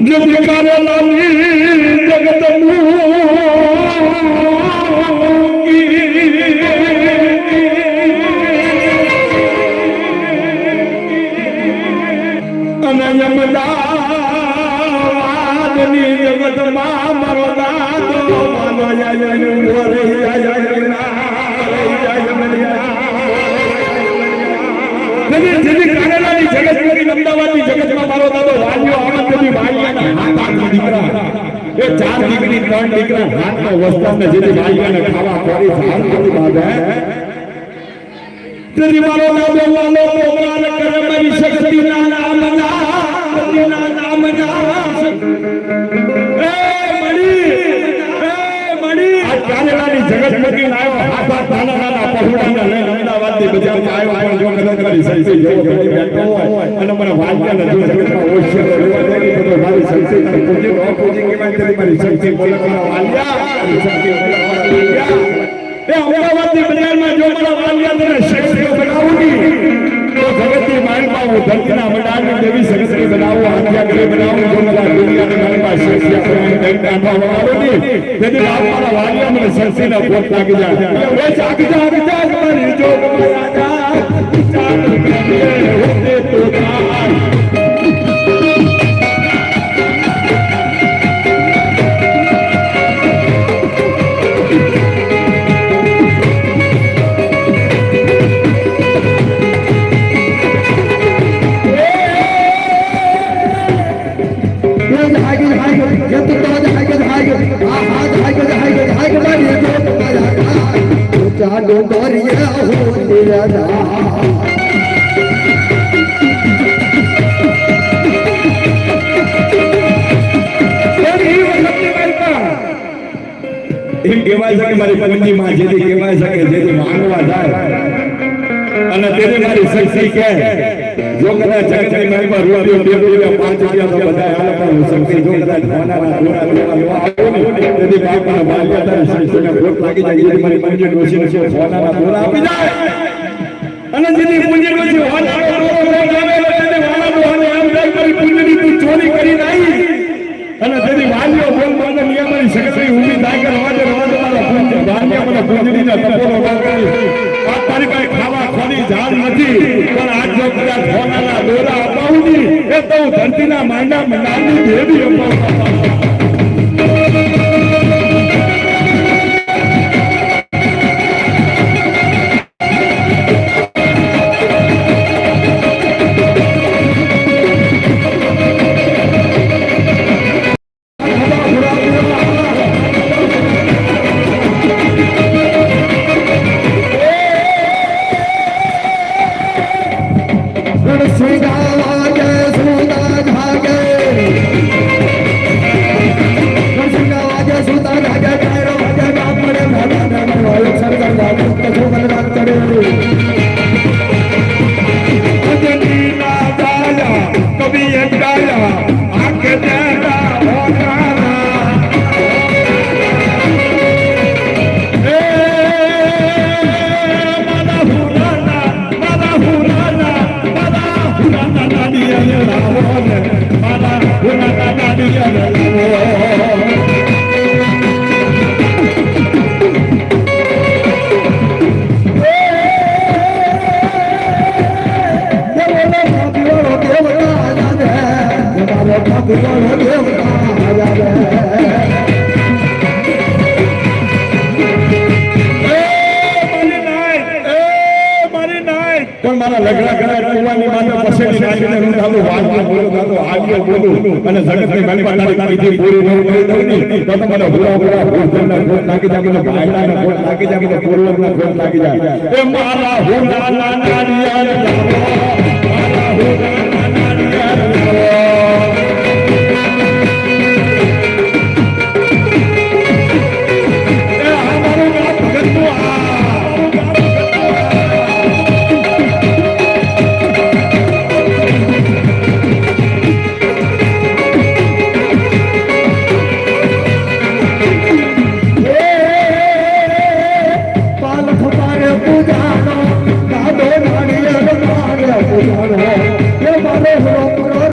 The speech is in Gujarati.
जग करे लाली जगत जगत मारो दादो मानो अमदावादी जगत में मारो दादो वालियो आमद कभी भाईयाना हाथा दीकरा ए चार दीकरी त्रण दीकरा हाथ में वस्त्र में जेदी भाईयाने खावा कोरी हाथ कोरी बाबा तेरी मारो दादो वालो प्रोग्राम करे मेरी शक्ति ना नाम ना जगत मकी लायो हाथा नाना नाना पहुड़ा ले अमदावाद થી બજાર માં આવ્યો પણ જો કદમ કરી સહી જેવો ઘડી બેઠો હોય અને મને વાગ્યા ને જો જગત માં ઓછો લેવા દેની બધો મારી શક્તિ પૂજી નો પૂજી કે માં તેરી મારી શક્તિ બોલવા વાલ્યા શક્તિ બોલવા વાલ્યા એ અમદાવાદ થી બજાર માં જો મારા વાલ્યા તને શક્તિ બનાવુંगी तो जगत की माइल में वो धरती ना मंडाल में देवी जगत की बनाओ आज्ञा करे बनाओ जो मला दुनिया में माइल में शेषिया करने बैंक का बनाओ नी यदि आप वाला वालिया में सरसी ना बहुत लागी जाए वे जाग मारी जो माया जा जाग के होते तो जागो गोरिया हो तेरा दा એમ કહેવાય છે કે મારી પૂંજી માં જેથી કહેવાય છે કે જેથી માંગવા જાય અને તેની મારી શક્તિ કે જો કદાચ જગતની મહિમા રૂપિયો 2 રૂપિયા 5 રૂપિયા તો બધા હાલ પણ શક્તિ જો કદાચ ભોનાના દોરા આવો ને તેથી બાપાના બાલ્યા તારી શક્તિને ભોગ લાગી જાય જેથી મારી પૂંજી ડોશી છે ભોનાના દોરા આપી જાય અને જેથી પૂંજી ડોશી ભોનાનો દોરો આવે એટલે વાલા દોહાને એમ થાય મારી પૂંજીની તું ચોરી કરી નાઈ અને તેની વાલીઓ બોલ બોલને નિયમની શક્તિ ઊભી થાય કે રવાજે મારા પૂંજી વાલીઓ મને પૂંજીના તપોનો કરી આ તારી પાસે ખાવા ખોની ઝાડ નથી પણ આજ જો કદાચ ભોનાના દોરા અપાવું એ તો ધરતીના માંડા મંડાની દેવી અપાવું લગડા કરાય કુવાની માથે પસેડી નાખીને હું થાલો વાગ્યો બોલો થાલો આવ્યો બોલું અને જગતની મહિમા તારી કીધી પૂરી ન કરી દઉં ની તો તમારો હુરા ભૂતના ગોળ નાખી જાય ભાઈના ગોળ નાખી જાય પૂર્વના ગોળ નાખી જાય એ મારા હુરા નાના